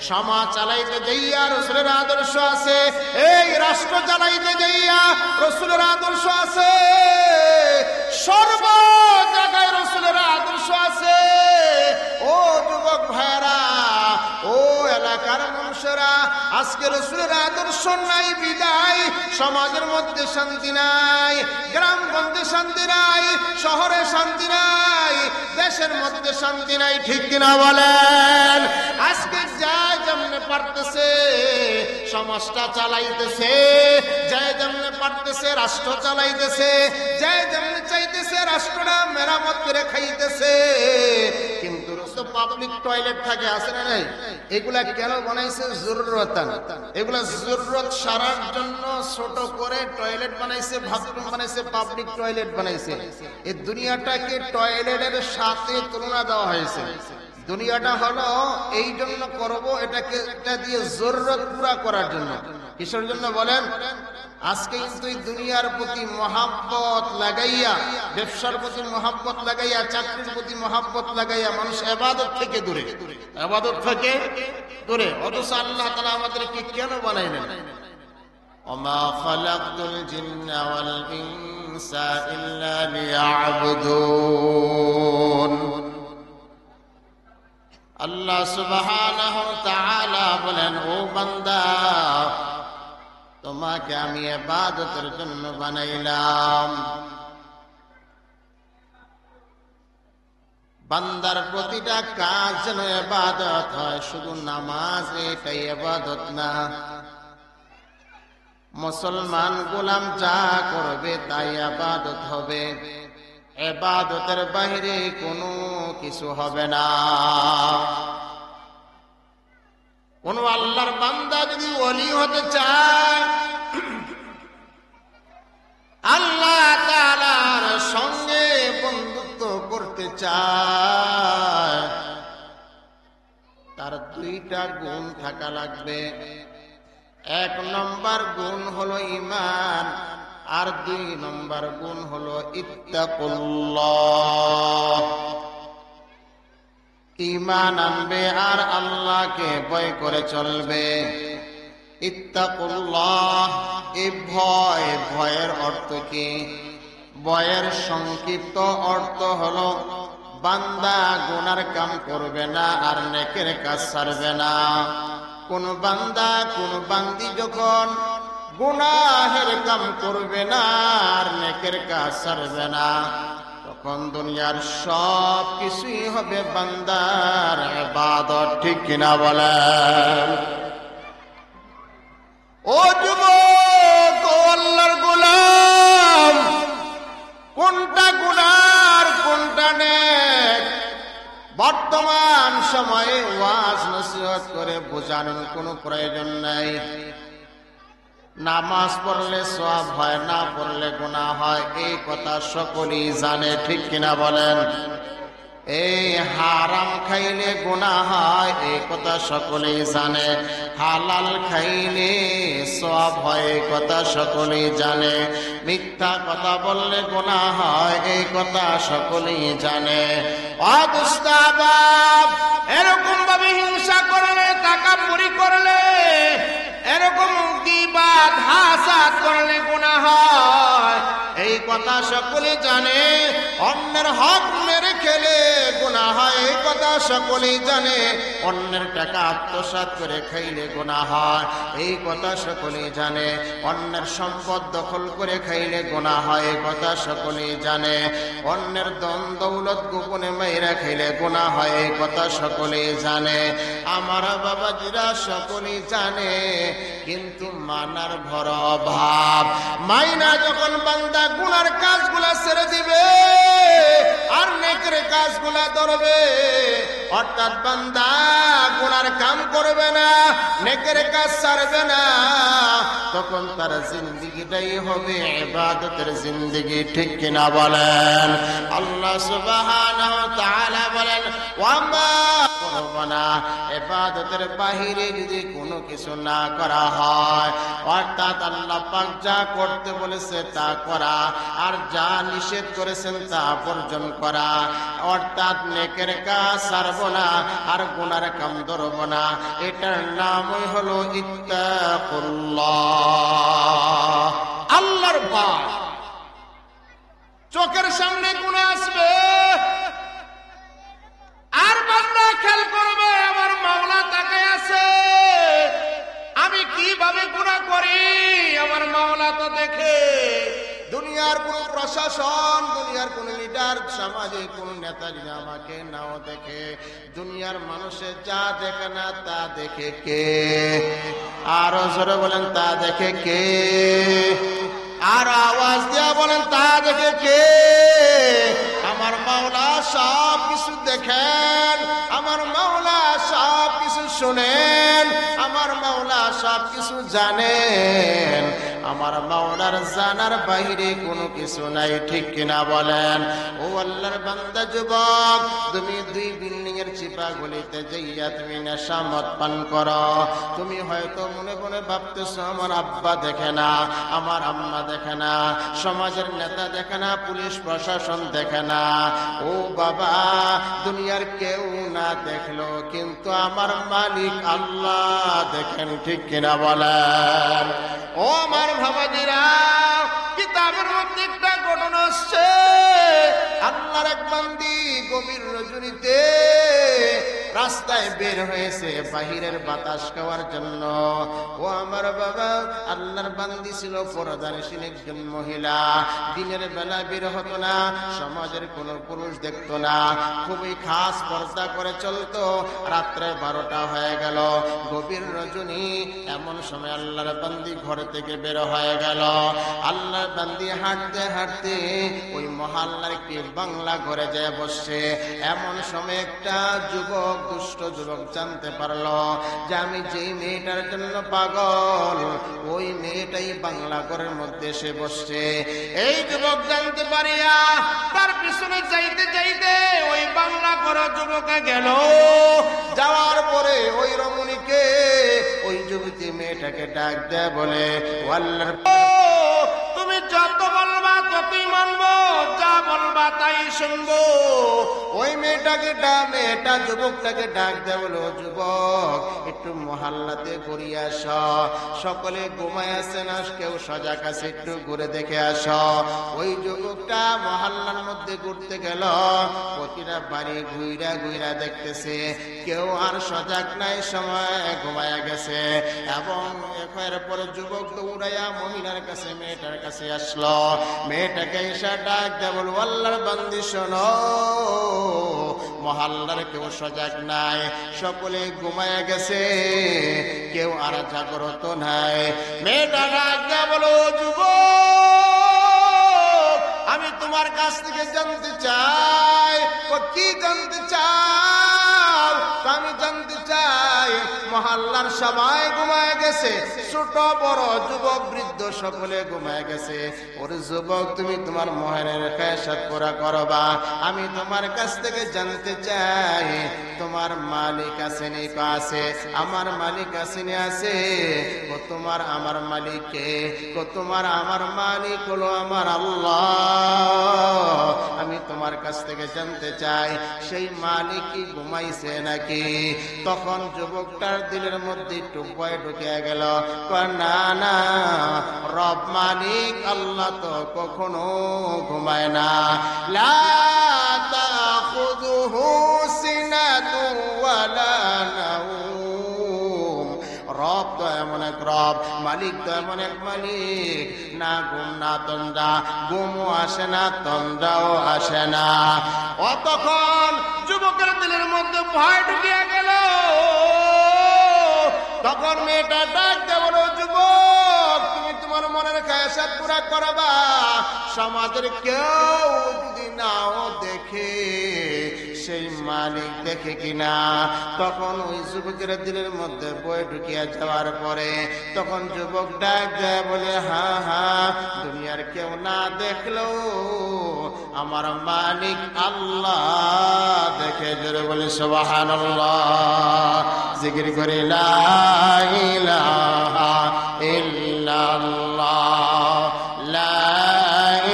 সমাজ চালাইতে যাইয়া রাসূলের আদর্শ আছে, এই রাষ্ট্র চালাইতে যাইয়া রাসূলের আদর্শ আছে, সর্ব জায়গায় রাসূলের আদর্শ আছে। ও যুবক ভাইরা, ও এলাকার মানুষেরা, আজকে রাসূলের আদর্শ নাই বিদায় সমাজের মধ্যে শান্তি নাই, গ্রামগঞ্জে শান্তি নাই, শহরে শান্তি নাই, দেশের মধ্যে শান্তি নাই। ঠিক কিনা বলেন? আজকে যায় যেমনে পারতেছে সমাজটা চালাইতেছে, যায় যেমনে পারতেছে রাষ্ট্র চালাইতেছে, যায় যেমনে চাইতেছে রাষ্ট্রটা মেরামত করে খাইতেছে। কিন্তু পাবলিক টয়লেট থাকে, আছে না নাই? এগুলা কেন বানাইছে? জরুরতান। এগুলা জরুরত সারার জন্য ছোট করে টয়লেট বানাইছে, বাথরুম বানাইছে, পাবলিক টয়লেট বানাইছে। এই দুনিয়াটাকে টয়লেটের সাথে তুলনা দেওয়া হয়েছে। দুনিয়াটা হলো এই জন্য করব, এটাকে এটা দিয়ে জরুরত পুরা করার জন্য। কিসের জন্য বলেন? আজকে কিন্তু এই দুনিয়ার প্রতি মহাব্বত লাগাইয়া, ব্যবসার প্রতি মহাব্বত লাগাইয়া, চাকরির প্রতি মহাব্বত লাগাইয়া মানুষ ইবাদত থেকে দূরে, ইবাদত থেকে দূরে। অথচ আল্লাহ তাআলা আমাদেরকে কেন বানাইলেন? ওমা খালাকতুল জিন্না ওয়াল ইনসা ইল্লা লিয়াবুদুন। আল্লাহ সুবহানাহু ওয়া তাআলা বলেন, ও বান্দা, তোমাকে আমি ইবাদতের জন্য বানাইলাম। বান্দার প্রতিটা কাজ যেন ইবাদত হয়, শুধু নামাজ এটাই ইবাদত না। মুসলমান গোলাম যা করবে তাই ইবাদত হবে, ইবাদতের বাইরে কোনো কিছু হবে না। কোন আল্লাহর বান্দা যদি ওলি হতে চায়, আল্লাহ তাআলার সঙ্গে বন্ধুত্ব করতে চায়, তার দুইটা গুণ থাকা লাগবে। এক নম্বর গুণ হলো ঈমান, আর দুই নম্বর গুণ হলো ইত্তাকুল্লাহ। ঈমান আনবে আর আল্লাহকে ভয় করে চলবে। ইত্তাকুল্লাহ, এই ভয়, ভয়ের অর্থ কি? ভয়ের সংক্ষিপ্ত অর্থ হলো বান্দা গুনার কাম করবে না আর নেকের কাজ ছাড়বে না। কোন বান্দা, কোন বান্দি যখন গুনাহের কাম করবে না আর নেকের কাজ ছাড়বে না, তখন দুনিয়ার সব কিছুই হবে বান্দার ইবাদত। ঠিক কিনা বলেন? ও যুবক, ও আল্লাহর গোলাম, কোনটা গুনার কোনটা নেক বর্তমান সময়ে ওয়াজ নসিহত করে বোঝানোর কোনো প্রয়োজন নাই। নামাজ পড়লে সওয়াব হয়, না পড়লে গুনাহ হয়, এই কথা সকলেই জানে। ঠিক কিনা বলেন? এই হারাম খাইলে গুনাহ হয়, এই কথা সকলেই জানে। হালাল খাইলে সওয়াব হয়, এই কথা সকলেই জানে। মিথ্যা কথা বললে গুনাহ হয়, এই কথা সকলেই জানে। অদুস্তাবাব, এরকম ভাবে হিংসা করলে, তাকাব্বুরি করলে, এরকম গীবাত হাসাদ করলে গুনাহ হয়, এই কথা সকলে জানে। অন্যের হক মেরে খেলে গুনাহ হয়, এই কথা সকলেই জানে। অন্যের টাকা আত্মসাৎ করে খাইলে গুনাহ হয়, এই কথা সকলেই জানে। অন্যের সম্পদ দখল করে খাইলে গুনাহ হয়, এই কথা সকলেই জানে। অন্যের ধন দৌলত গোপনে মাইরা খাইলে গুনাহ হয়, এই কথা সকলেই জানে। আমার বাবাজিরা সকলেই জানে, কিন্তু মানার ভর অভাব। মাইনা যখন বান্দা গুনার কাজগুলা ছেড়ে দিবে আর নেকের কাজগুলা ধরবে, অর্থাৎ বান্দা গুনার কাম করবে না, নেকের কাজ ছাড়বে না, তখন তার জিন্দেগিটাই হবে ইবাদতের জিন্দেগি। ঠিক কিনা বলেন? আল্লাহ সুবহানাহু ওয়া তাআলা বলেন, ওয়ামা করবানা, ইবাদতের বাহিরে যদি কোনো কিছু না করা হয়, অর্থাৎ আল্লাহ পাক যা করতে বলেছে তা করা আর যা নিষেধ করেছেন তা বর্জন করা, অর্থাৎ নেকের কাজ ছাড়বো না আর গুনার কাম ধরবো না। এটার নামই হলো ইত্তাকুল্লাহ, আল্লাহর ভয়। চোখের সামনে গুনাহ আসবে আর বান্দা খেয়াল করবে আমার মাওলা তাকায় আছে, আমি কিভাবে গুনাহ করি আমার মাওলা তো দেখে। দুনিয়ার কোন প্রশাসন, দুনিয়ার কোন লিডার, সমাজে কোন নেতা যদি আমাকে নাও দেখে, দুনিয়ার মানুষের যা দেখে না তা দেখে কে? আরো জোরে বলেন, তা দেখে কে? আর আওয়াজ দিয়া বলেন, তা দেখে কে? আমার মাওলা সব কিছু দেখেন, আমার মাওলা সব কিছু শুনেন, আমার মাওলা সব কিছু জানেন। আমার মাওলার জানার বাইরে কোনো কিছু নাই, ঠিক কিনা বলেন? ও আল্লাহর বান্দা যুবক, তুমি দুই বিল্ডিং এর চিপা গলিতে যাইয়া তুমি নেশা মদ পান করো। তুমি হয়তো মনে মনে ভাবতেছো আমার আব্বা দেখে না, আমার আম্মা দেখে না, সমাজের নেতা দেখে না, পুলিশ প্রশাসন দেখে না। ও বাবা, দুনিয়ার কেউ না দেখলো কিন্তু আমার মালিক আল্লাহ দেখেন, ঠিক কিনা বলেন? ও আমার ভাবাজিরা, কিতাবের মধ্যে একটা ঘটনা আসছে। আল্লাহর এক বান্দি গভীর রজনীতে রাস্তায় বের হয়েছে বাহিরের বাতাস খাওয়ার জন্য। ও আমার বাবা, আল্লাহর বান্দি ছিল পরদানশীল একজন মহিলা। দিনের বেলা বের হতো না, সমাজের কোন পুরুষ দেখতো না, খুবই খাস পর্দা করে চলতো। রাত্রে 12টা হয়ে গেল, গভীর রজনী, এমন সময় আল্লাহর বান্দি ঘর থেকে বের হয়ে গেল। আল্লাহর বান্দি হাঁটতে হাঁটতে ওই মহল্লার একটি বাংলা ঘরে যায় বসছে। এমন সময় একটা যুবক, দুষ্ট যুবক জানতে পারলো যে আমি যেই মেয়েটার জন্য পাগল, ওই মেয়েটাই বাংলা ঘরের মধ্যে এসে বসছে। এই যুবক জানতে পারিয়া তার পিছনে যাইতে যাইতে ওই বাংলা ঘরে যুবকে গেল। যাওয়ার পরে ওই রমণীকে, ওই যুবতী মেয়েটাকে ডাক দেয়, বলে আল্লাহর তুমি যত বলবা ততই মানবো, যা বলবা তাই শুনবো। ওই মেয়েটাকে মেয়েটা যুবকটাকে ডাক দেয়, বলো যুবক একটু মহল্লাতে ঘুরিয়ে আস, সকলে ঘুমায় আছে না, কেউ সজাগ আছে, একটু ঘুরে দেখে আস। ওই যুবকটা মহল্লার মধ্যে ঘুরতে গেল, প্রতিটা বাড়ি ঘুইরা ঘুইরা দেখতেছে কেউ আর সজাগ নাই, সময় ঘুমায়া গেছে। এবং এরপরে যুবক দৌড়াইয়া মহিলার কাছে, মেয়েটার কাছে আসলো। মেয়েটাকে এসে ডাক দেয়, বল আল্লাহর বান্দি শোনো, মহল্লার কেউ সজাগ নাই, সকলে ঘুমায়া গেছে, কেউ আর জাগ্রত নাই। মেয়েটা ডাক দেয়, বলো যুবক আমি তোমার কাছ থেকে জানতে চাই। কি জানতে চাও? আমি জানতে চাই মহল্লার সবাই ঘুমায় গেছে, ছোট বড় যুবক বৃদ্ধ সকলে ঘুমায় গেছে। ওরে যুবক, তুমি তোমার মহরের ফয়সালা পুরা করবা। আমি তোমার কাছ থেকে জানতে চাই তোমার মালিক আসেনি? আছে। আমার মালিক আসেনি? আছে। ও তোমার আমার মালিক কে? তোমার আমার মালিক হলো আমার আল্লাহ। আমি তোমার কাছ থেকে জানতে চাই সেই মালিক কি ঘুমাইছে নাকি? তখন যুবকটার দিলের মধ্যে একটু ভয় ঢুকে গেল। না না, রব মালিক আল্লাহ তো কখনো ঘুমায় না। লা তাখুযুহু সিনাতুন ওয়ালা নাওম। রব তো এমন এক রব, মালিক তো এমন এক মালিক, না ঘুম না তন্দ্রা, ঘুমও আসে না তন্দ্রাও আসে না। তখন যুবকের দিলের মধ্যে ভয় ঢুকিয়া গেল। তখন মেয়েটা ডাক দেয়, বলো যুবক তুমি তোমার মনের খায়সাত পুরা করবা। সমাজের কেউ যদি নাও দেখে, সেই মালিক দেখে কিনা? তখন ওই যুবকের দিলের মধ্যে বই ঢুকিয়া যাওয়ার পরে তখন যুবক ডাক দেয়, বলে হ্যাঁ হ্যাঁ, দুনিয়ার কেউ না দেখলেও আমার মালিক আল্লাহ দেখে। জোরে বলে সুবহানাল্লাহ। জিকির করে লা ইলাহা ইল্লাল্লাহ, লা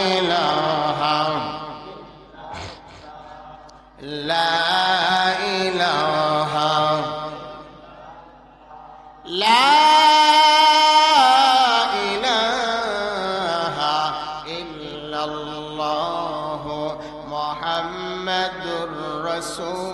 ইলাহা লা ইলাহা ইল্লাল্লাহ মুহাম্মাদুর রাসূলুল্লাহ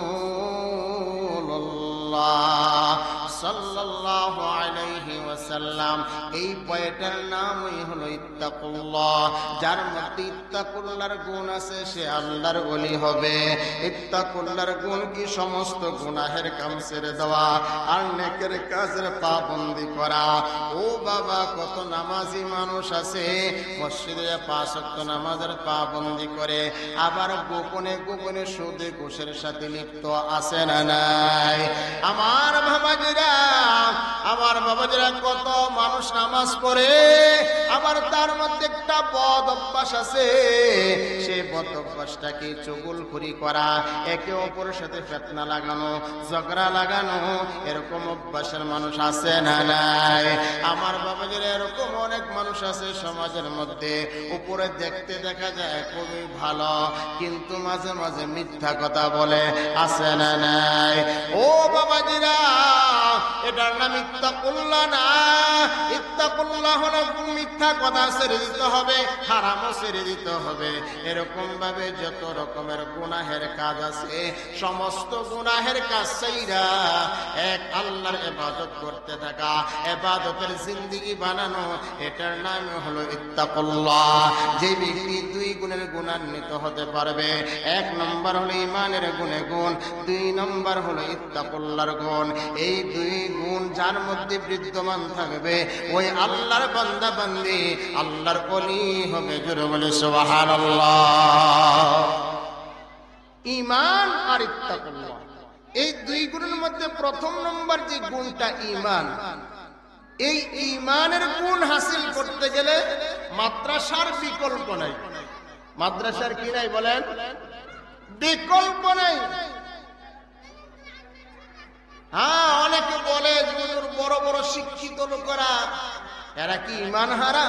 সাল্লাল্লাহু আলাইহি ওয়াসাল্লাম। এই পয়েন্টের নামই হলো ইত্তাকুল্লাহ। যার মধ্যে ইত্তাকুল্লাহর গুণ আছে সে আল্লাহর ওলি হবে। ইত্তাকুল্লাহর গুণ কি? সমস্ত গুনাহের কাম ছেড়ে দেওয়া আর নেকের কাজের পাবন্দি করা। ও বাবা, কত নামাজি মানুষ আছে মসজিদে 5 ওয়াক্ত নামাজের পাবন্দি করে, আবার গোপনে গোপনে সুদে ঘুষের সাথে লিপ্ত আছে না নাই? আমার বাবাজিরা কত মানুষ নামাজ পড়ে, আবার তার মধ্যে একটা বদ অভ্যাস আছে। সেই বদ অভ্যাসটা কি? চুগলখড়ি করা, একে অপরের সাথে ফিতনা লাগানো, ঝগড়া লাগানো। এরকম অভ্যাসের মানুষ আছে না নাই? আমার বাবাজিরা এরকম অনেক মানুষ আছে সমাজের মধ্যে। উপরে দেখতে দেখা যায় খুবই ভালো, কিন্তু মাঝে মাঝে মিথ্যা কথা বলে, আছে না নাই? ও বাবাজিরা, এটার নাম ইত্তাকুল্লাহ না। ইত্তাকুল্লাহ হলো মিথ্যা কথা ছেড়ে দিতে হবে, হারামও ছেড়ে দিতে হবে। এরকম ভাবে যত রকমের গুনাহের কাজ আছে, সমস্ত গুনাহের কাজ ছাইরা এক আল্লাহর ইবাদত করতে থাকা, ইবাদতের জিন্দেগি বানানো, এটার নাম হলো ইত্তাকুল্লাহ। যে ব্যক্তি 2 গুণের গুণান্বিত হতে পারবে, 1 নম্বর হলো ঈমানের গুণে গুণ, 2 নম্বর হলো ইত্তাকুল্লাহর গুণ। এই 2 গুণ যার মধ্যে বিদ্যমান থাকবে, ওই আল্লাহর বান্দা বান্দি আল্লাহর ওলি হবে। জোরে বলে সুবহানাল্লাহ। ঈমান আর ইত্তাকুল্লাহ, এই 2 গুণের মধ্যে প্রথম নম্বর যে গুণটা ঈমান, এই ঈমানের গুণ হাসিল করতে গেলে মাদ্রাসার বিকল্প নাই। মাদ্রাসার কি নাই বলেন? বিকল্প নাই। হ্যাঁ, অনেকে বলে হুজুর বড় বড় শিক্ষিত লোকেরা এরা কি ঈমান হারা?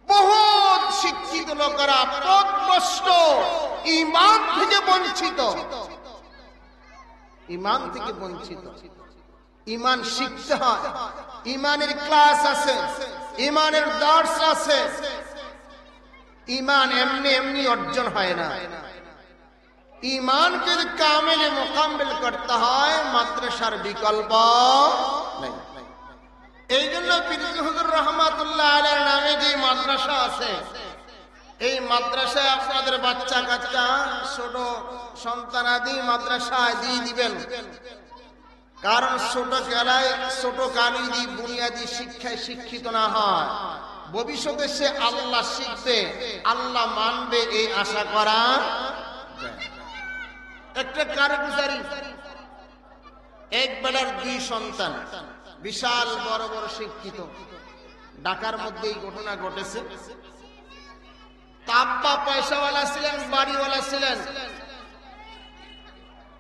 বহুত শিক্ষিত লোকেরা পথভ্রষ্ট, ঈমান থেকে বঞ্চিত। ঈমান থেকে বঞ্চিত। ঈমান শিখতে হয়, ঈমানের ক্লাস আছে, ঈমানের দর্স আছে। ঈমান এমনি এমনি অর্জন হয় না। ঈমানকে যদি কামেলে মোকাম্মেল করতে হয়, মাদ্রাসার বিকল্প নেই। এই জন্য পীর হুজুর রাহমাতুল্লাহ আলাইহির নামে যে মাদ্রাসা আছে, এই মাদ্রাসায় আপনাদের বাচ্চা কাচ্চা ছোট সন্তানাদি মাদ্রাসায় দিয়ে দিবেন। কারণ ছোট কালি দি বুনিয়াদি শিক্ষায় শিক্ষিত না হয়, ভবিষ্যতে সে আল্লাহ শিখবে, আল্লাহ মানবে, এই আশা করা। একটা কারগুজারি, এক বেলার 2 সন্তান, বিশাল বড় বড় শিক্ষিত। ঢাকার মধ্যে এই ঘটনা ঘটেছে। আব্বা পয়সাওয়ালা ছিলেন, বাড়িওয়ালা ছিলেন।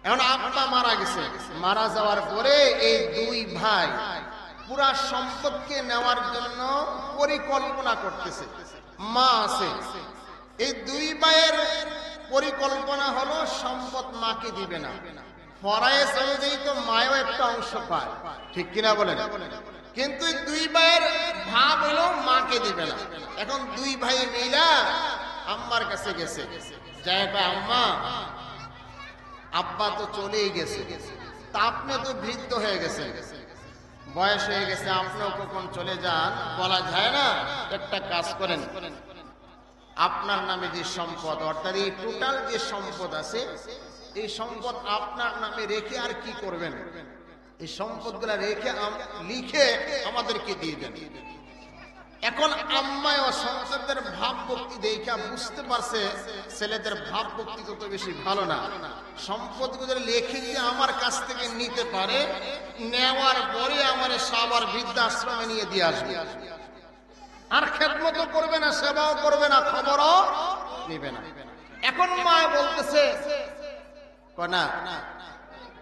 এখন আব্বা মারা গেছে। মারা যাওয়ার পরে এই 2 ভাই পুরা সম্পদকে নেওয়ার জন্য পরিকল্পনা করতেছে। মা আছে। এই 2 ভাইয়ের পরিকল্পনা হলো সম্পদ মাকে দিবে না, ফরায়েজ অনুযায়ী তো মায়ও একটা অংশ পায়, ঠিক কিনা বলেন? কিন্তু 2 ভাইয়ের ভাব হলো মাকে দিবে না। এখন 2 ভাই মিলা আম্মার কাছে গেছে, যায় আম্মা, আব্বা তো চলেই গেছে, তা আপনি তো বৃদ্ধ হয়ে গেছে, বয়স হয়ে গেছে, আপনিও কখন চলে যান বলা যায় না। একটা কাজ করেন, আপনার নামে যে সম্পদ, অর্থাৎ এই টোটাল যে সম্পদ আছে, এই সম্পদ আপনার নামে রেখে আর কি করবেন, এই সম্পদগুলা রেখে লিখে আমাদেরকে দিয়ে দেন। এখন আম্মায় ও সন্তানদের ভাব ভক্তি দেখা বুঝতে পারছে ছেলেদের ভাব ভক্তি তত বেশি ভালো না। সম্পদগুলো লেখে দিয়ে আমার কাছ থেকে নিতে পারে, নেওয়ার পরে আমার সবার বৃদ্ধাশ্রমে নিয়ে দিয়ে আসবে, আর খেদমত করবে না, সেবাও করবে না, খবরও নেবে না। এখন মা বলতেছে না,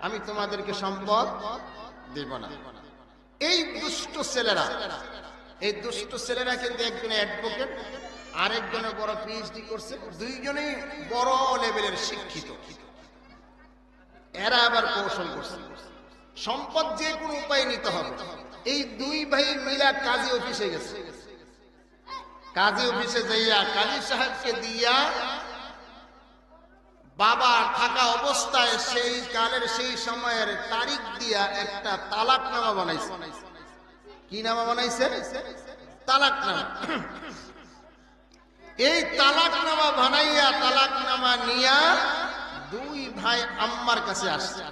আমি তোমাদেরকে সম্পদ দেব না। এই দুষ্ট ছেলেরা কিন্তু একজনে অ্যাডভোকেট, আরেকজনে বড় পিএইচডি করছে, 2 জনেই বড় লেভেলের শিক্ষিত। এরা আবার কৌশল করছে, সম্পদ যে কোনো উপায় নিতে হবে। এই দুই ভাই মিলা কাজী অফিসে গেছে। কাজী অফিসে যাইয়া কাজী সাহেবকে দিয়া বাবা থাকা অবস্থায় সেই কালের সেই সময়ের তারিখ দিয়া একটা তালাকনামা বানাইছে। কি নামা বানাইছে? তালাকনামা। এই তালাকনামা বানাইয়া তালাকনামা নিয়া দুই ভাই আম্মার কাছে আসছে।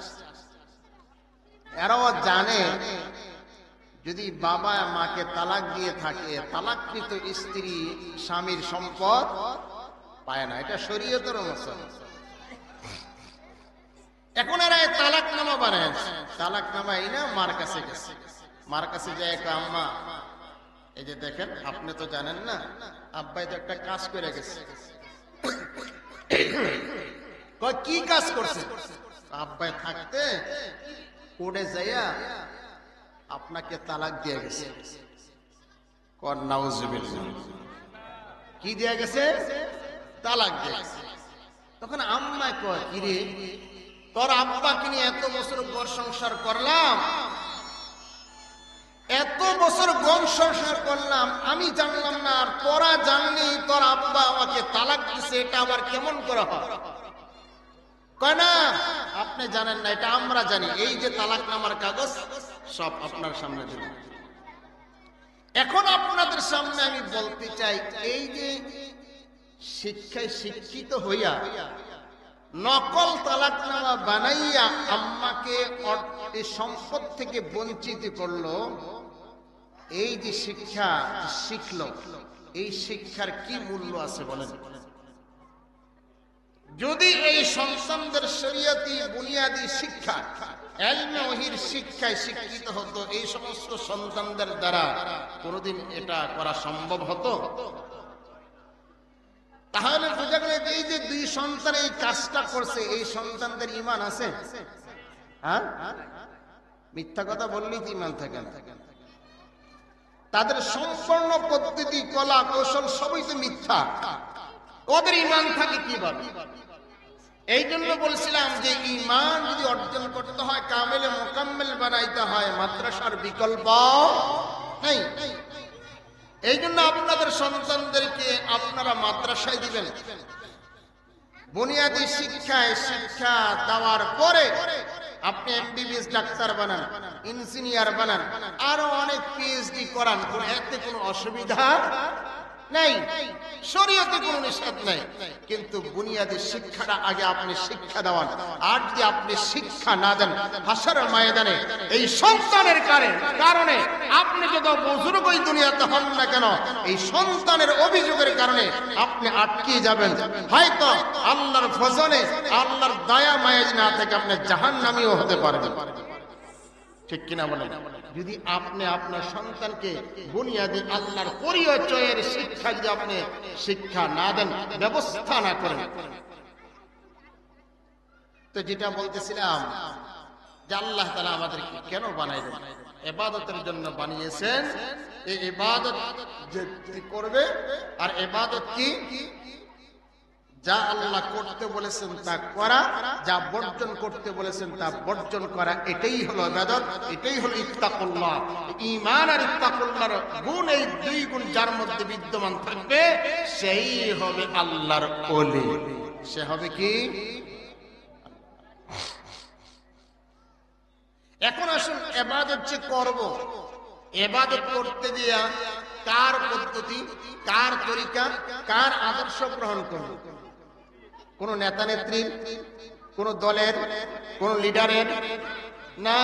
এরাও জানে যদি বাবা মাকে তালাক দিয়ে থাকে, তালাককৃত স্ত্রী স্বামীর সম্পদ পায় না, এটা শরীয়তের অনুসারে। এখন এরা তালাকনামা বানাইছে। তালাকনামা এই না মার কাছে গেছে। মার কাছে যায়, আম্মা এই যে দেখেন, আপনি তো জানেন না আব্বাই তো একটা কাজ করে গেছে। কি কাজ করছে? আব্বাই থাকতে কোর্টে যাইয়া আপনাকে তালাক দিয়ে গেছে। কি দিয়ে গেছে? তালাক দিয়ে গেছে। তখন আম্মা কয়, কিরে তোর আব্বাকে নিয়ে এত বছর ঘর সংসার করলাম, এত বছর ঘর সংসার করলাম, আমি জানলাম না, আর তোরা জানলি তোর আব্বা আমাকে তালাক দিছে, এটা আবার কেমন করে হয়? কয় না আপনি জানেন না, এটা আমরা জানি। এই যে তালাকনামার কাগজ সব আপনার সামনে দিল। এখন আপনাদের সামনে আমি বলতে চাই, এই যে শিক্ষায় শিক্ষিত হইয়া নকল তালাকনামা বানাইয়া আম্মাকে সম্পদ থেকে বঞ্চিত করলো, এই যে শিক্ষা শিখলো, এই শিক্ষার কি মূল্য আছে বলেন? যদি এই সন্তানদের শরীয়তি বুনিয়াদি শিক্ষা, ইলমে ওহীর শিক্ষায় শিক্ষিত হতো, এই সমস্ত সন্তানদের দ্বারা কোনোদিন এটা করা সম্ভব হতো? তাহলে বোঝা গেল এই যে দুই সন্তান এই কাজটা করছে, এই সন্তানদের ঈমান আছে? হ্যাঁ, মিথ্যা কথা বললেই তো ঈমান থাকে না। তাদের সম্পূর্ণ পদ্ধতি, কলা কৌশল সবই তো মিথ্যা, ওদের ঈমান থাকে কিভাবে? এই জন্য বলছিলাম যে ঈমান যদি অর্জন করতে হয়, কামেলে মোকাম্মেল বানাইতে হয়, মাদ্রাসার বিকল্প নেই। এই জন্য আপনাদের সন্তানদেরকে আপনারা মাদ্রাসায় দিবেন। বুনিয়াদী শিক্ষায় শিক্ষা দেওয়ার পরে আপনি এমবিবিএস ডাক্তার বানান, ইঞ্জিনিয়ার বানান, আরো অনেক পিএইচডি করান, এতে কোনো অসুবিধা নাই, শরীয়তে কোনো নিষেধ নাই। কিন্তু বুনিয়াদী শিক্ষাটা আগে আপনি শিক্ষা দেওয়ান। আর যদি আপনি শিক্ষা না দেন, হাসরের ময়দানে এই সন্তানের কারণে আপনি যত বুজুর্গই দুনিয়াতে হন না কেন, এই সন্তানের অভিযোগের কারণে আপনি আটকে যাবেন। হয়তো আল্লাহর ফজলে, আল্লাহর দয়া মায়া না থেকে আপনি জাহান্নামীও হতে পারবেন। ঠিক কিনা বলেন? যদি আপনি আপনার সন্তানকে বুনিয়াদি আল্লাহর পরিচয়ের শিক্ষা যদি আপনি শিক্ষা না দেন, ব্যবস্থা না করেন, তো যেটা বলতেছিলাম যে আল্লাহ তাআলা আমাদেরকে কেন বানাইলেন? ইবাদতের জন্য বানিয়েছেন। এই ইবাদত যে করবে, আর ইবাদত কি? যা আল্লাহ করতে বলেছেন তা করা, যা বর্জন করতে বলেছেন তা বর্জন করা, এটাই হলো ইবাদত, এটাই হলো ইত্তাকুল্লাহ। ঈমান আর ইত্তাকুল্লাহর গুণ, এই দুই গুণ যার মধ্যে বিদ্যমান থাকবে, সেই হবে আল্লাহর ওলি। সে হবে কি? এখন আসুন, ইবাদত যে করব, ইবাদত করতে গিয়ে কার পদ্ধতি, কার তরিকা, কার আদর্শ গ্রহণ করব? কোন নেতা নেত্রীর, কোন দলের, কোন লিডারের না,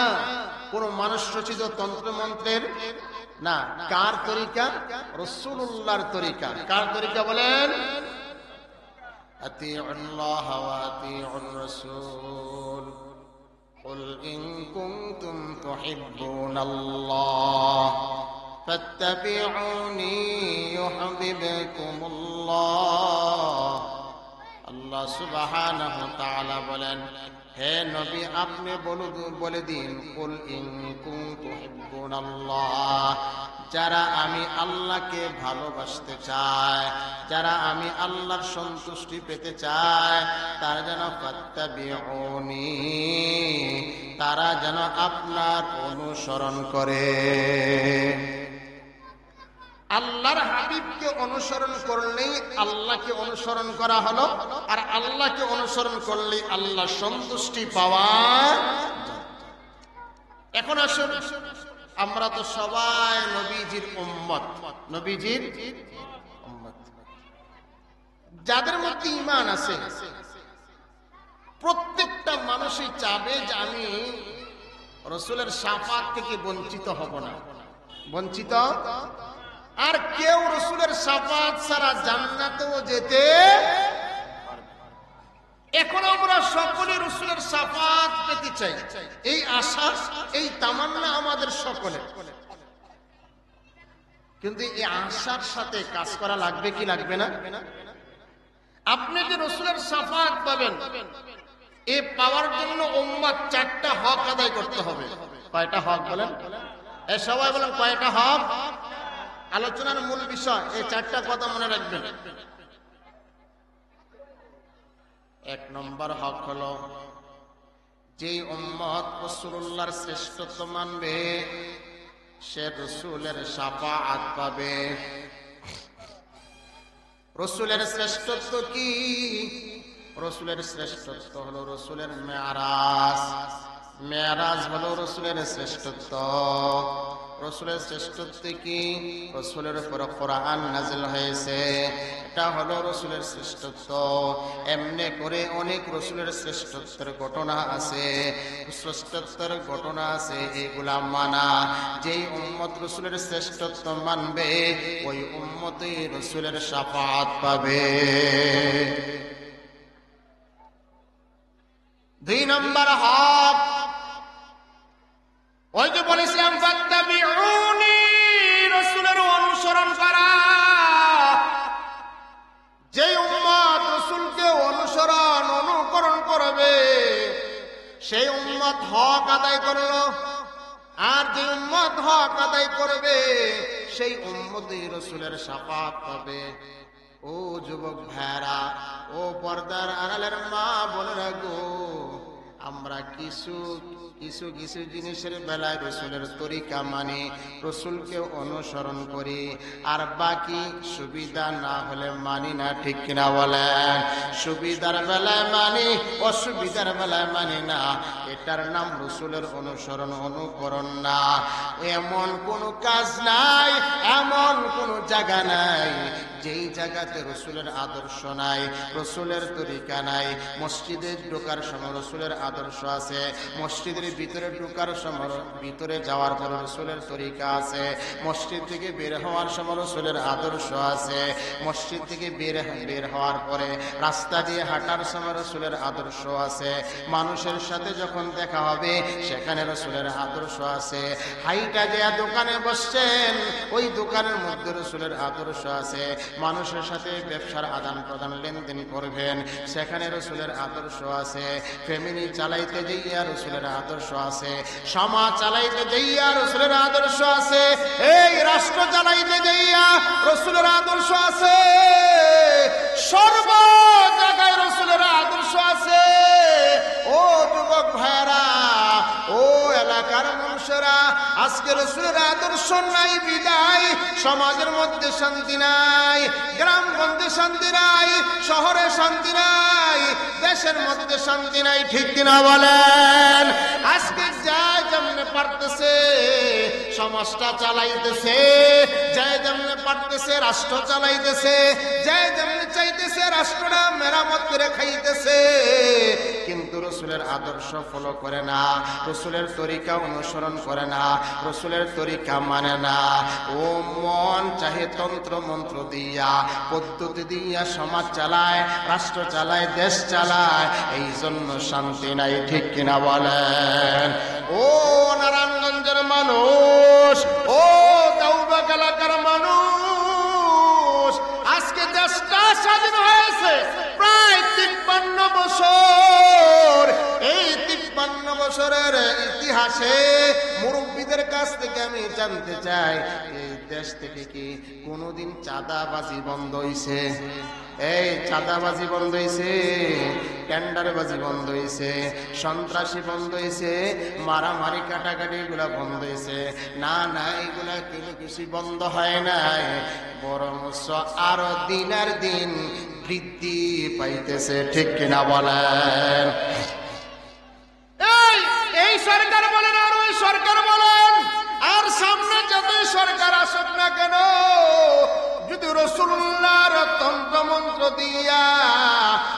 কোন মানুষ রচিত তন্ত্র মন্ত্রের না। কার তরিকা? রাসূলুল্লাহর তরিকা। কার তরিকা বলেন? আতিউল্লাহ ওয়া আতিউর রাসূল। কুল ইন কুনতুম তুহিব্বুনাল্লাহ ফাত্তাবিউনি ইউহিব্বুকুমুল্লাহ। আল্লাহ সুবহানাহু ওয়া তাআলা বলেন, হে নবী আপনি বলে দিন, কুল ইন কুনতুম তুহিব্বুনাল্লাহ, যারা আমি আল্লাহকে ভালোবাসতে চায়, যারা আমি আল্লাহর সন্তুষ্টি পেতে চায়, তারা যেন ফাত্তাবিউনি, তারা যেন আপনার অনুসরণ করে। আল্লাহর হাবিবকে অনুসরণ করলেই আল্লাহকে অনুসরণ করা হলো, আর আল্লাহকে অনুসরণ করলেই আল্লাহ সন্তুষ্টি পাওয়া। এখন আসুন, আমরা তো সবাই নবীজির উম্মত, নবীজির উম্মত। যাদের মধ্যে ঈমান আছে প্রত্যেকটা মানুষই চাবে যে আমি রাসূলের শাফাত থেকে বঞ্চিত হব না, বঞ্চিত। আর কেউ রাসূলের শাফাত ছাড়া জান্নাতেও যেতে। এখন আমরা সকলে রাসূলের শাফাত পেতে চাই, এই আশা এই তামান্না আমাদের সকলের। কিন্তু এই আশার সাথে কাজ করা লাগবে কি লাগবে না? আপনি যে রাসূলের শাফাত পাবেন, এই পাওয়ার জন্য উম্মত 4টা হক আদায় করতে হবে। কয়টা হক বলেন? এই সবাই বলেন কয়টা হক? আলোচনার মূল বিষয় এই 4টা কথা মনে রাখবেন। 1 নম্বর হক হলো, যেই উম্মত রাসূলুল্লাহর শ্রেষ্ঠত্ব মানবে সে রাসূলের শাফাআত পাবে। রাসূলের শ্রেষ্ঠত্ব কি? রাসূলের শ্রেষ্ঠত্ব হলো রাসূলের মেরাজ। মেরাজ হলো রাসূলের শ্রেষ্ঠত্ব। রাসূলের শ্রেষ্ঠত্ব কি? রাসূলের উপর কোরআন নাযিল হয়েছে, এটা হলো রাসূলের শ্রেষ্ঠত্ব। এমনি করে অনেক রাসূলের শ্রেষ্ঠত্বের ঘটনা আছে, শ্রেষ্ঠত্বের ঘটনা আছে, এগুলা মানা। যেই উম্মত রাসূলের শ্রেষ্ঠত্ব মানবে ওই উম্মতই রাসূলের শাফাআত পাবে। 2 নম্বর হক, ওই যে বলেছিলাম ফাত্তাবিউনি, রাসূলের অনুসরণ করা। যে উম্মত রাসূলকে অনুসরণ অনুকরণ করবে সেই উম্মত হক আদায় করলো, আর যে উম্মত হক আদায় করবে সেই উম্মতই রাসূলের শাফাআত পাবে। ও যুবক ভাইরা, ও পর্দার আড়ালের মা বোনেরা গো, আমরা কিছু কিছু কিছু জিনিসের বেলায় রাসূলের তরিকা মানি, রাসূলকে অনুসরণ করি, আর বাকি সুবিধা না হলে মানি না। ঠিক কিনা বলেন? সুবিধার বেলায় মানি, অসুবিধার বেলায় মানি না। এটার নাম রাসূলের অনুসরণ অনুকরণ না। এমন কোনো কাজ নাই, এমন কোনো জায়গা নাই যেই জায়গাতে রাসূলের আদর্শ নাই, রাসূলের তরিকা নাই। মসজিদে ঢোকার সময় রাসূলের আদর্শ আছে, মসজিদের ভিতরে ঢোকার সময়, ভিতরে যাওয়ার পর রাসূলের তরিকা আছে, মসজিদ থেকে বের হওয়ার সময় রাসূলের আদর্শ আছে, মসজিদ থেকে বের হওয়ার পরে রাস্তা দিয়ে হাঁটার সময় রাসূলের আদর্শ আছে, মানুষের সাথে যখন দেখা হবে সেখানে রাসূলের আদর্শ আছে। হাইটা যে দোকানে বসছেন ওই দোকানের মধ্যে রাসূলের আদর্শ আছে। মানুষের সাথে ব্যবসার আদান প্রদান লেনদেন করবেন সেখানে রাসূলের আদর্শ আছে। ফ্যামিলি চালাইতে যাইয়া রাসূলের আদর্শ আছে, সমাজ চালাইতে যাইয়া রাসূলের আদর্শ আছে, এই রাষ্ট্র চালাইতে যাইয়া রাসূলের আদর্শ আছে, সর্ব জায়গায় রাসূলের আদর্শ আছে। ও যুবক ভাইরা, ও এলাকার মানুষেরা, আজকে রাসূলের আদর্শ নাই বিদায় সমাজের মধ্যে শান্তি নাই, গ্রামগঞ্জে শান্তি নাই, শহরে শান্তি নাই, দেশের মধ্যে শান্তি নাই। ঠিক কিনা বলেন? আজকে যায় যেমনে পারতেছে সমাজটা চালাইতেছে, যায় যেমনে পারতেছে রাষ্ট্র চালাইতেছে, যায় যেমনে চাইতেছে রাষ্ট্রটা মেরামত করে খাইতেছে, কিন্তু রাসূলের আদর্শ ফলো করে না, রাসূলের তরিকা অনুসরণ করে না, রাসূলের তরিকা মানে না। ও মন চাহে তন্ত্র মন্ত্র দিয়া, পদ্ধতি দিয়া সমাজ চালায়, রাষ্ট্র চালায়, দেশ চালায়, এই জন্য শান্তি নাই। ঠিক কিনা বলেন? ও নারায়ণগঞ্জের মানুষ, ও দেওবাগ এলাকার মানুষ, আজকে দেশটা স্বাধীন হয়েছে প্রায় 53 বছর। এই 53 বছরের ইতিহাসে মুরব্বীদের মুক্তিদের কাছ থেকে আমি জানতে চাই, এই দেশ থেকে কি কোনোদিন চাঁদাবাজি বন্ধ হইছে? এই চাঁদাবাজি বন্ধ হইছে, টেন্ডারবাজি বন্ধ হইছে, সন্ত্রাসী বন্ধ হইছে, মারামারি কাটাকাটি এগুলা বন্ধ হইছে? না না, এগুলা কোনো কিছু বন্ধ হয় নাই, বরং আরো দিনের দিন বৃদ্ধি পাইতেছে। ঠিক কিনা বলেন? এই সরকার বলেন আর ওই সরকার বলেন আর সামনে যতই সরকার আসুক না কেন, যদি রাসূলুল্লাহর তন্ত্র মন্ত্র দিয়া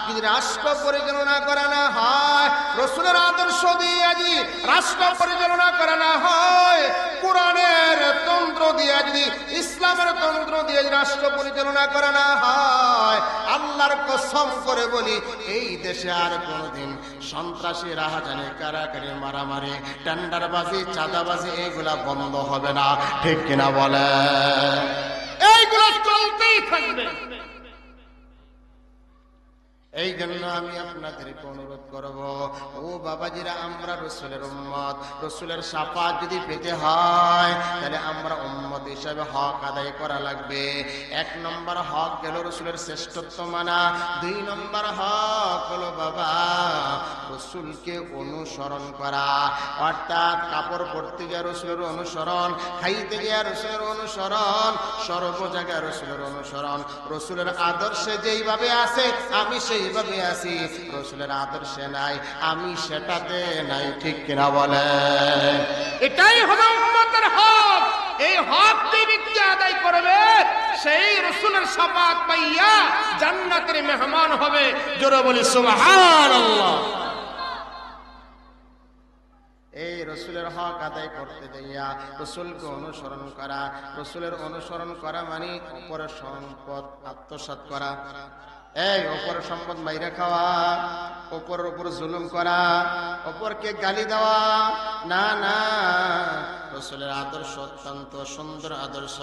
যদি রাষ্ট্র পরিচালনা করা না হয়, রাসূলের আদর্শ দিয়ে যদি রাষ্ট্র পরিচালনা করা না হয়, কোরআনের তন্ত্র দিয়ে যদি ইসলামের তন্ত্র দিয়ে রাষ্ট্র পরিচালনা করা না হয়, আল্লাহর কসম করে বলি এই দেশে আর কোনোদিন সন্ত্রাসী, রাহাজানি, কারাকারি, মারামারি, টেন্ডারবাজি, চাঁদাবাজি এগুলা বন্ধ হবে না। ঠিক কিনা বলে? এইগুলো চলতেই থাকবে। এই জন্য আমি আপনাদেরকে অনুরোধ করব, ও বাবাজিরা, আমরা রাসূলের উম্মত, রাসূলের শাফাত যদি পেতে হয় তাহলে আমরা উম্মত হিসেবে হক আদায় করা লাগবে। 1 নম্বর হক গেল রাসূলের শ্রেষ্ঠত্ব মানা। 2 নম্বর হক হলো বাবা রাসূলকে অনুসরণ করা, অর্থাৎ কাপড় পরতে গিয়ে রাসূলের অনুসরণ, খাইতে গিয়ে রাসূলের অনুসরণ, সর্ব জায়গায় রাসূলের অনুসরণ। রাসূলের আদর্শে যেইভাবে আছে আমি সেইভাবে আছি, রাসূলের আদর্শে নাই আমি সেটাতে নাই। ঠিক কিনা বলে? এটাই হলো উম্মতের হক। এই হক যে ব্যক্তি আদায় করবে সেই রাসূলের শাফাত পাইয়া জান্নাতের মেহমান হবে। জোরে বলি সুবহানাল্লাহ। এই রাসূলের হক আদায় করতে যাইয়া রাসূলকে অনুসরণ করা, রাসূলের অনুসরণ করা মানে উপরের সম্পদ আত্মসাৎ করা, এই অপর সম্পদ মাইরা খাওয়া, অপরের উপর জুলুম করা, অপরকে গালি দেওয়া, না না। রাসূলের আদর্শ অত্যন্ত সুন্দর আদর্শ।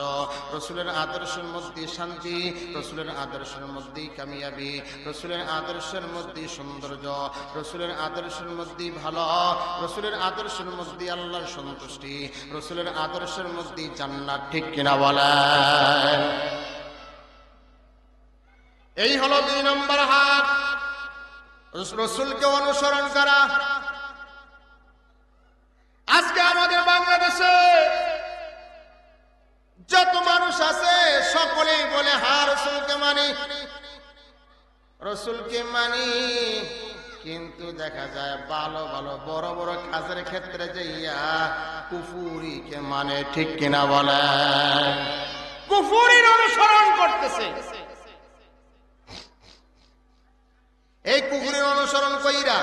রাসূলের আদর্শের মধ্যে শান্তি, রাসূলের আদর্শের মধ্যে কামিয়াবি, রাসূলের আদর্শের মধ্যে সৌন্দর্য, রাসূলের আদর্শের মধ্যে ভালো, রাসূলের আদর্শের মধ্যে আল্লাহর সন্তুষ্টি, রাসূলের আদর্শের মধ্যে জান্নাত। ঠিক কিনা বলেন? এই হলো 2 নম্বর হক, রাসূলকে অনুসরণ করা। আজকে আমাদের বাংলাদেশে যত মানুষ আছে সকলেই বলে হ্যাঁ রাসূলকে মানি, রাসূলকে মানি, কিন্তু দেখা যায় ভালো ভালো বড় বড় কাজের ক্ষেত্রে যাইয়া কুফুরিকে মানে। ঠিক কিনা বলে? কুফুরির অনুসরণ করতেছে। এই কুফুরির অনুসরণ কইরা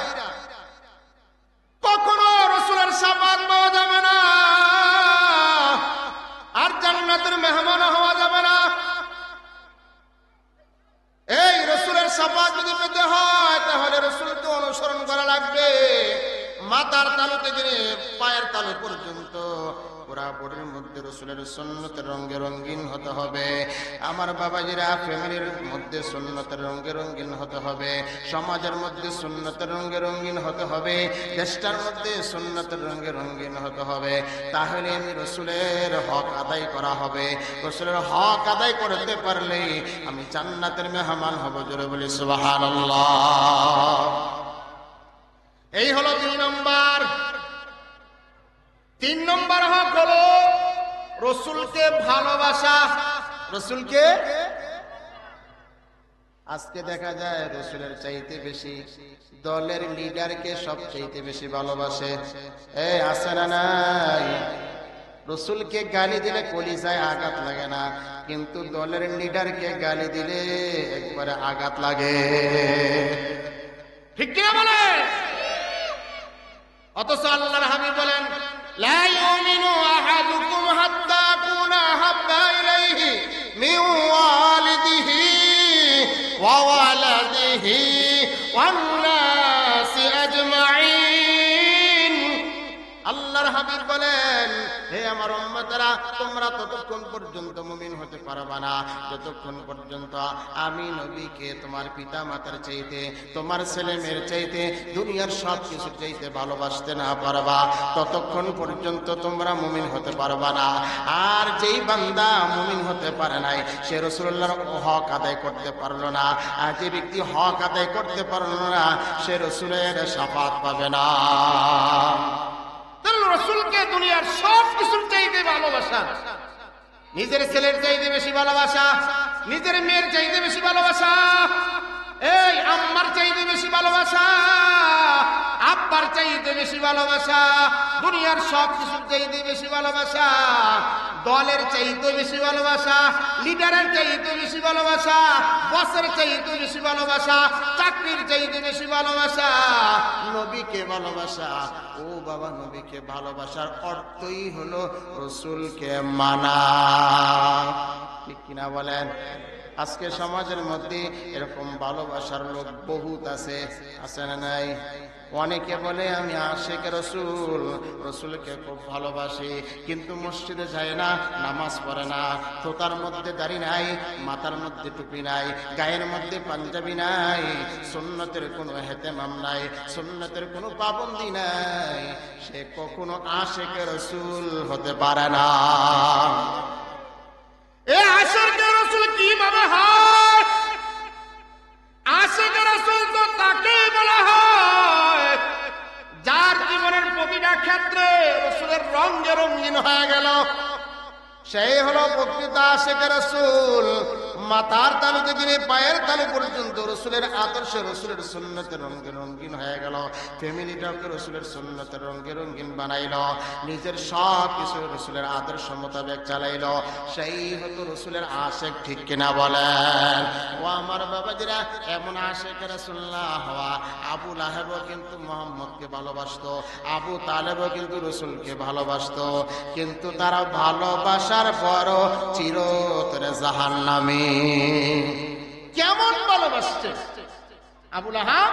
কখনো রাসূলের শাফাত পাওয়া যাবে না, আর জান্নাতের মেহমান হওয়া যাবে না। এই রাসূলের শাফাত যদি পেতে হয় তাহলে রাসূলকে অনুসরণ করা লাগবে। মাথার তালু থেকে পায়ের তালু পর্যন্ত পুরা বডির মধ্যে রাসূলের সুন্নতের রঙে রঙিন হতে হবে। আমার বাবাজিরা, ফ্যামিলির মধ্যে সুন্নতের রঙে রঙিন হতে হবে, সমাজের মধ্যে সুন্নতের রঙে রঙিন হতে হবে, দেশটার মধ্যে সুন্নতের রঙে রঙিন হতে হবে। তাহলে আমি রাসূলের হক আদায় করা হবে। রাসূলের হক আদায় করতে পারলে আমি জান্নাতের মেহমান হব। জোরে বলি সুবহানাল্লাহ। এই হলো 2 নম্বর। 3 নম্বর হক হলো রাসূলকে ভালোবাসা। রাসূলকে আজকে দেখা যায় রাসূলের চাইতে বেশি দলের লিডারকে সবচাইতে বেশি ভালোবাসে। এই আছে না নাই? রাসূলকে গালি দিলে কলিজায় আঘাত লাগে না, কিন্তু দলের লিডারকে গালি দিলে একবারে আঘাত লাগে। ঠিক কিনা বলে? অথচ আল্লাহর হাবিব বলেন, লা ইউমিনু আহাদুকুম হাত্তা আকুনা হাব্বা ইলাইহি মিন ওয়ালিদিহি ওয়া ওয়ালাদিহি ওয়ান নাসি আজমাইন। আল্লাহর হাবিব বলেন, হে আমার উম্মতেরা, তোমরা ততক্ষণ পর্যন্ত মুমিন হতে পারবা না যতক্ষণ পর্যন্ত আমি নবীকে তোমার পিতা মাতার চাইতে, তোমার ছেলে মেয়ের চাইতে, দুনিয়ার সব কিছুর চাইতে ভালোবাসতে না পারবা, ততক্ষণ পর্যন্ত তোমরা মুমিন হতে পারবা না। আর যেই বান্দা মুমিন হতে পারে নাই, সে রাসূলুল্লাহর হক আদায় করতে পারলো না। আর যে ব্যক্তি হক আদায় করতে পারলো না, সে রাসূলের শাফাত পাবে না। রাসূলকে দুনিয়ার সব কিছুর চাইতে ভালোবাসা, নিজের ছেলের চাইতে বেশি ভালোবাসা, নিজের মেয়ের চাইতে বেশি ভালোবাসা, এই আম্মার চাইতে বেশি ভালোবাসা, আব্বার চাইতে বেশি ভালোবাসা, দুনিয়ার সব কিছুর চাইতে বেশি ভালোবাসা, দলের চাইতে বেশি ভালোবাসা, লিডারের চাইতে বেশি ভালোবাসা, বসের চাইতে বেশি ভালোবাসা, চাকরির চাইতে বেশি ভালোবাসা, নবীকে ভালোবাসা। ও বাবা, নবীকে ভালোবাসার অর্থই হলো রাসূলকে মানা, ঠিক কিনা বলেন? আজকে সমাজের মধ্যে এরকম ভালোবাসার লোক বহুত আছে, আছে না নাই? অনেকে বলে আমি আশিক রাসূল, রাসূলকে খুব ভালোবাসি, কিন্তু মসজিদে যায় না, নামাজ পড়ে না, থোতার মধ্যে দাড়ি নাই, মাথার মধ্যে টুপি নাই, গায়ের মধ্যে পাঞ্জাবি নাই, সুন্নতের কোনো হেতেমাম নাই, সুন্নতের কোনো পাবন্দি নাই, সে কখনো আশিক রাসূল হতে পারে না। এ আশিক রাসূল কিভাবে হয়? আশিক রাসূল তো তাকেই বলা হয় যার জীবনের প্রতিটা ক্ষেত্রে রাসূলের রঙে রঙিন হয়ে গেল, সেই হলো প্রকৃত আশিক রাসূল। মাথার তালু থেকে পায়ের তালু পর্যন্ত রাসূলের আদর্শ, রাসূলের সুন্নতের রঙে রঙিন হয়ে গেল, ফ্যামিলিটাকে রাসূলের সুন্নতের রঙে রঙিন বানাইল, নিজের সব কিছু রাসূলের আদর্শ মোতাবেক চালাইল, সেই হতো রাসূলের আশিক, ঠিক কিনা বলেন? ও আমার বাবাজিরা, এমন আশিক রাসূলুল্লাহ হওয়া। আবু লাহাবও কিন্তু মুহাম্মদকে ভালোবাসতো, আবু তালেবও কিন্তু রাসূলকে ভালোবাসতো, কিন্তু তারা ভালোবাসার পরও চিরতরে জাহান্নামী। কেমন ভালোবাসছে আবু লাহাব?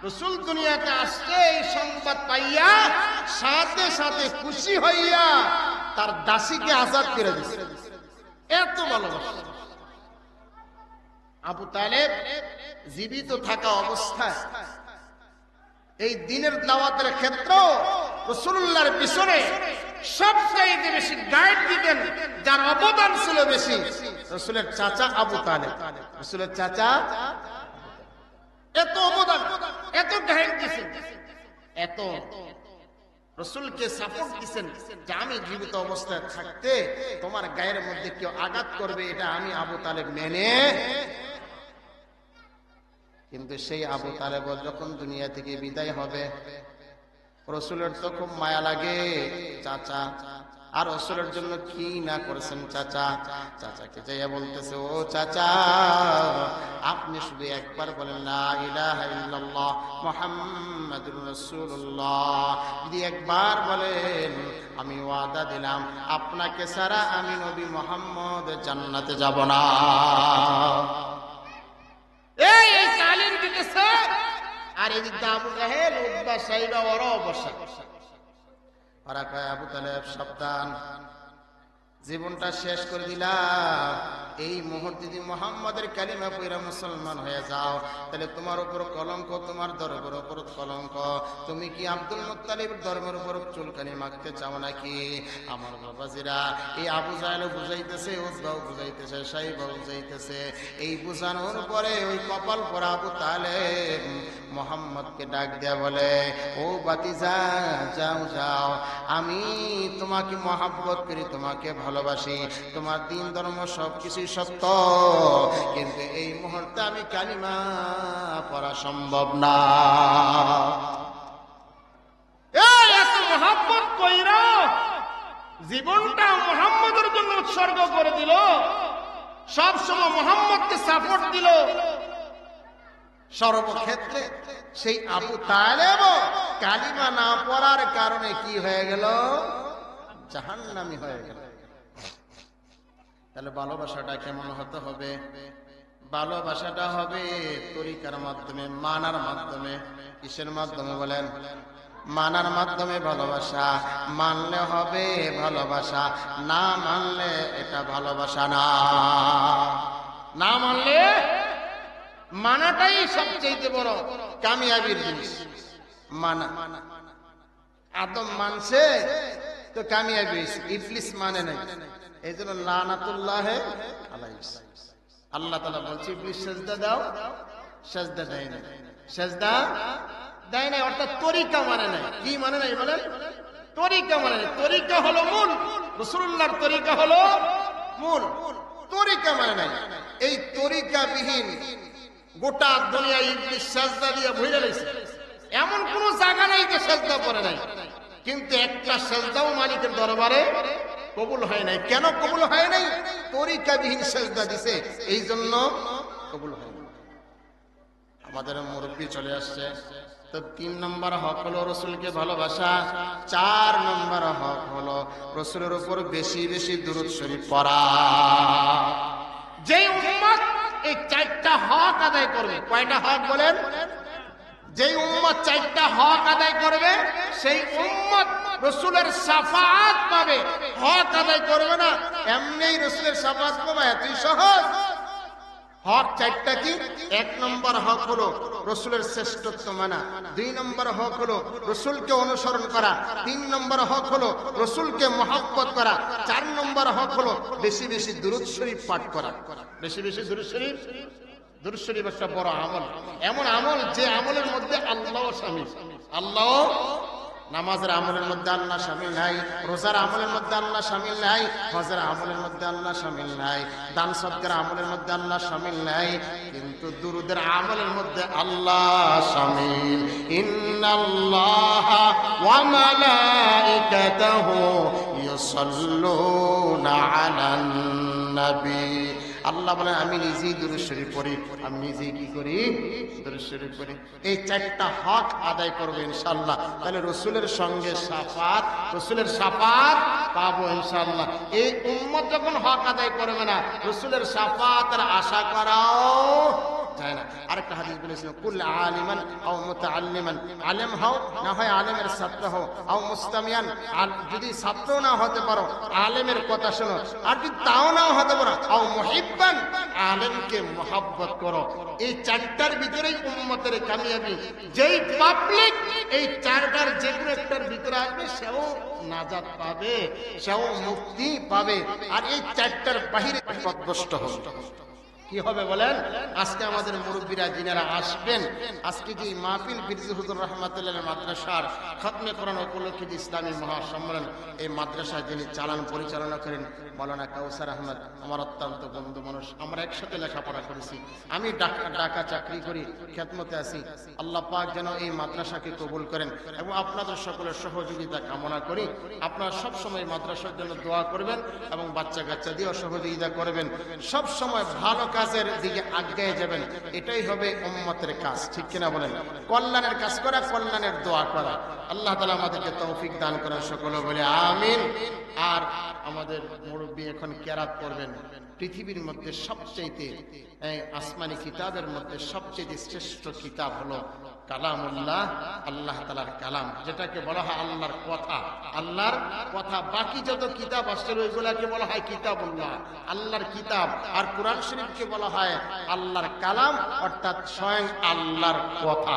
রাসূল দুনিয়াতে আসছে এই সংবাদ পাইয়া সাথে সাথে খুশি হইয়া তার দাসীকে আজাদ করে দিছে, এত ভালোবাসা। আবু তালেব জীবিত থাকা অবস্থায় এই দ্বীনের দাওয়াতের ক্ষেত্র রাসূলুল্লাহর পিছনে সবচাইতে বেশি গাইড দিতেন, যার অবদান ছিল বেশি, রাসূলের চাচা আবু তালেব। রাসূলের চাচা এত অবদান, এত গাইড দিয়েছেন, এত রাসূলকে সাপোর্ট দিয়েছেন যে আমি জীবিত অবস্থায় থাকতে তোমার গায়ের মধ্যে কেউ আঘাত করবে এটা আমি আবু তালেব মেনে। কিন্তু সেই আবু তালেব যখন দুনিয়া থেকে বিদায় হবে, রাসূলের তো খুব মায়া লাগে চাচা, আর রাসূলের জন্য কি না করেছেন চাচা। চাচাকে যাইয়া বলতেছে, ও চাচা, আপনি শুধু একবার বলেন লা ইলাহা ইল্লাল্লাহ মুহাম্মাদুর রাসূলুল্লাহ, যদি একবার বলেন আমি ওয়াদা দিলাম আপনাকে ছাড়া আমি নবী মুহাম্মদ জান্নাতে যাব না। এই তালিম দিতেছে, আর এদিক দিয়ে আবু জাহেল, উতবা, সাইবা ওরাও বসা। ওরা কয়, আবু তালেব সাবধান, জীবনটা শেষ করে দিলাম, এই মুহূর্তে যদি মুহাম্মাদের কালিমা পড়া মুসলমান হয়ে যাও তাহলে তোমার উপর কলঙ্ক, তোমার ধর্মের উপর কলঙ্ক। তুমি কি আব্দুল মুত্তালিবের ধর্মের উপর চুলকানি মাখতে চাও নাকি? আমার বাবাজিরা, এই আবু জাহেল বুঝাইতেছে, উতবাও বুঝাইতেছে, সাইবাও বুঝাইতেছে। এই বুঝানোর পরে ওই কপাল পরা আবু তালেব মুহাম্মদকে ডাক দেয়া বলে, ও বাতিজা, যাও যাও, আমি তোমাকে মহব্বত করি, তোমাকে ভালোবাসি, তোমার দিন ধর্ম সবকিছু সত্য, কিন্তু এই মুহূর্তে আমি কালিমা পড়া সম্ভব না। এত মহব্বত কইরা জীবনটা মুহাম্মদের জন্য উৎসর্গ করে দিল, সবসময় মুহাম্মদকে সাপোর্ট দিল সর্বক্ষেত্রে। সেই আবু তালেব কালিমা না পড়ার কারণে কি হয়ে গেল? জাহান্নামী হয়ে গেল। তাহলে ভালোবাসাটা কেমন হতে হবে? ভালোবাসাটা হবে তরিকার মাধ্যমে, মানার মাধ্যমে। কিসের মাধ্যমে বলেন? মানার মাধ্যমে ভালোবাসা, মানলে হবে ভালোবাসা, না মানলে এটা ভালোবাসা না। না মানলে মানাটাই সবচেয়ে বড় কামিয়াবির জিনিস। মানা, আদম মানছে তো কামিয়াবি হয়েছে, ইবলিস মানে নাই, এই জন্য লানাতুল্লাহ আলাইহি। আল্লাহ তাআলা বলছে ইবলিস সেজদা দাও, সেজদা দেয় না, সেজদা দেয় নাই, অর্থাৎ তরিকা মানে নাই। কি মানে নাই বলেন? তরিকা মানে নাই। তরিকা হলো মূল, রাসূলুল্লাহর তরিকা হলো মূল, তরিকা মানে নাই। এই তরিকাবিহীন গোটা দুনিয়া ইবলিস সেজদা দিয়ে ভরে রয়েছে, এমন কোন জায়গা নাই যে সেজদা করে নাই, কিন্তু একটা সেজদাও মালিকের দরবারে কবুল হয় নাই। কেন কবুল হয় নাই? তরিকাবিহীন সেজদা দিছে, এই জন্য কবুল হয় নাই। আমাদের মুরব্বী চলে আসছে, তো 3 নম্বর হক হলো রসুলকে ভালোবাসা, 4 নম্বর হক হলো রসুলের উপর বেশি বেশি দুরূদ শরীফ পড়া। যে উম্মত এই 4টা হক আদায় করবে, কয়টা হক বলেন? যে উম্মত 4টা হক আদায় করবে সেই উম্মত রসুলের শাফাআত পাবে। হক আদায় করবে না, এমনি রসুলের শাফাআত পাবে, এতই সহজ। হক 4টা কি? 1 নম্বর হক হলো রসুলের শ্রেষ্ঠত্ব মানা, 2 নম্বর হক হলো রসুলকে অনুসরণ করা, 3 নম্বর হক হলো রসুলকে মহব্বত করা, 4 নম্বর হক হলো বেশি বেশি দুরূদ শরীফ পাঠ করা। বেশি বেশি দুরূদ শরীফ, দুরূদ শরীফ একটা বড় আমল, এমন আমল যে আমলের মধ্যে আল্লাহ শামিল। আল্লাহ, নামাজের আমলের মধ্যে আল্লাহ শামিল নাই, রোজার আমলের মধ্যে আল্লাহ শামিল নাই, হজের আমলের মধ্যে আল্লাহ শামিল নাই, দান সদকার আমলের মধ্যে আল্লাহ শামিল নাই, কিন্তু দুরূদের আমলের মধ্যে আল্লাহ শামিল। ইন্নাল্লাহা ওয়া মালাইকাতাহু ইউসাল্লুনা আলান নবী। আল্লাহ বলেন আমি নিজেই দুরূদ শরীফ পড়ি, আমি নিজেই কি করি? দুরূদ শরীফ পড়ি। এই 4টা হক আদায় করবে ইনশাআল্লাহ, তাহলে রসুলের সঙ্গে শাফাত, রসুলের শাফাত পাবো ইনশাআল্লাহ। এই উম্মত যখন হক আদায় করবে না, রসুলের শাফাতের আশা করাও যায় না। আরেকটা হাদিস বলেছিল, কুল আলিমান আও মুতাআল্লিমান, আলেম হও না হয় আলেমের ছাত্র হও, আও মুস্তামিয়ান, যদি ছাত্র না হতে পারো আলেমের কথা শোনো, আর যদি তাও নাও হতে পারো আও মুহিব্বান, আলেমকে মহব্বত করো। এই 4টার ভিতরেই উম্মতের কামিয়াবি। যেই পাবলিক এই 4টার যে কোনো একটার ভিতরে আসবে সেও নাজাত পাবে, সেও মুক্তি পাবে। আর এই 4টার বাহিরে পথভ্রষ্ট হবে। কি হবে বলেন? আজকে আমাদের মুরব্বীরা যিনারা আসবেন, আজকে যে মাহফিল ফিরজি হুজুর রাহমাতুল্লাহ মাদ্রাসার খতমে কোরআন উপলক্ষে যে ইসলামী মহাসম্মেলন, এই মাদ্রাসা যিনি চালান পরিচালনা করেন মাওলানা কাউসার আহমদ, আমার অত্যন্ত বন্ধু মানুষ, আমরা একসাথে লেখাপড়া করেছি। আমি ঢাকা চাকরি করি, খেদমতে আছি। আল্লাহ পাক যেন এই মাদ্রাসাকে কবুল করেন এবং আপনাদের সকলের সহযোগিতা কামনা করি। আপনারা সবসময় মাদ্রাসার জন্য দোয়া করবেন এবং বাচ্চা কাচ্চা দিয়েও সহযোগিতা করবেন। সব সময় ভালো কাজের দিকে আগায় যাবেন, এটাই হবে উম্মতের কাজ, ঠিক কিনা বলেন? কল্যাণের কাজ করা, কল্যাণের দোয়া করা। আল্লাহ তাআলা আমাদেরকে তৌফিক দান করেন, সকলে বলে আমিন। আর আমাদের মুরব্বী এখন কেরাত করবেন। পৃথিবীর মধ্যে সবচেয়ে আসমানি কিতাবের মধ্যে সবচেয়ে শ্রেষ্ঠ কিতাব হলো কালামুল্লাহ, আল্লাহ তাআলার কালাম, যেটাকে বলা হয় আল্লাহর কথা। আল্লাহর কথা, বাকি যত কিতাব আসছে ওইগুলাকে বলা হয় কিতাবুল্লাহ, আল্লাহর কিতাব। আর কোরআন শরীফকে বলা হয় আল্লাহর কালাম, অর্থাৎ স্বয়ং আল্লাহর কথা।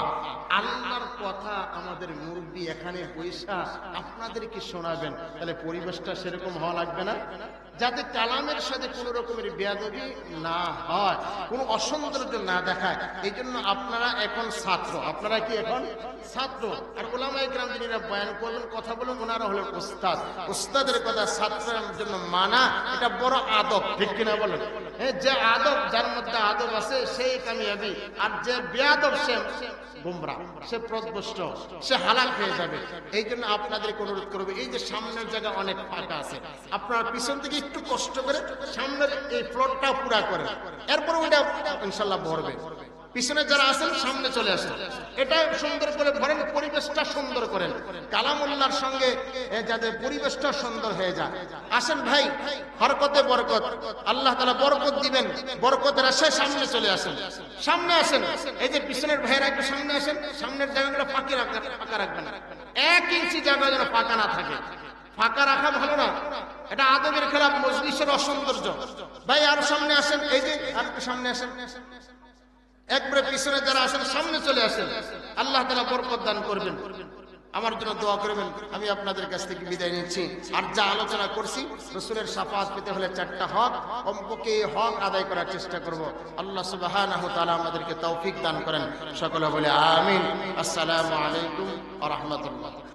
আল্লাহর কথা আমাদের মুরব্বী এখানে বৈশা আপনাদেরকে শোনাবেন, তাহলে পরিবেশটা সেরকম হওয়া লাগবে না, যাতে কালামের সাথে কোনো রকমের বেয়াদবি না হয়, কোনো অসৌন্দর্য না দেখায়। এই জন্য আপনারা এখন ছাত্র, আপনারা কি এখন ছাত্র, আর উলামায়ে কেরাম যিনিরা বয়ান করবেন, কথা বলেন, ওনারা হলেন উস্তাদ। উস্তাদের কথা ছাত্রের জন্য মানা, এটা বড় আদব, ঠিক কিনা বলেন? যে আদব, যার মধ্যে আদব আছে সেই কামিয়াবি, আর যে বেয়াদব সে গুমরা, সে পথভ্রষ্ট, সে হালাক হয়ে যাবে। এই জন্য আপনাদেরকে অনুরোধ করবে, এই যে সামনের জায়গা অনেক ফাঁকা আছে, আপনারা পিছন থেকে একটু কষ্ট করে সামনের এই ফ্লোরটা পুরা করেন, এরপর ওইটা ইনশাল্লাহ ভরবে। পিছনে যারা আছেন সামনে চলে আসেন, এটা সুন্দর করে ভরেন, পরিবেশটা সুন্দর করেন, কালামুল্লাহর সঙ্গে যাতে পরিবেশটা সুন্দর হয়ে যায়। আসেন ভাই, হরকতে বরকত, আল্লাহ তাআলা বরকত দিবেন, বরকতের আশায় সামনে চলে আসেন, সামনে আসেন। এই যে পিছনের ভাইয়েরা একটু সামনে আসেন, সামনের জায়গাগুলো ফাঁকা রাখবেন, 1 ইঞ্চি জায়গা যেন ফাঁকা না থাকে। ফাঁকা রাখা ভালো না, এটা আদবের খেলাফ, মজলিসের অসৌন্দর্য। ভাই আর সামনে আসেন, এই যে আর একটু সামনে আসেন, একবারে পিছনে যারা আসেন সামনে চলে আসেন। আল্লাহ তাআলা বরকত দান করবেন। আমার জন্য দোয়া করবেন। আমি আপনাদের কাছ থেকে বিদায় নিচ্ছি। আর যা আলোচনা করছি, রাসূলের শাফাআত পেতে হলে 4টা হক, কমপক্ষে এই হক আদায় করার চেষ্টা করব। আল্লাহ সুবহানাহু ওয়া তাআলা আমাদেরকে তৌফিক দান করেন। সকলে বলে আমিন। আসসালামু আলাইকুম ওয়া রাহমাতুল্লাহ।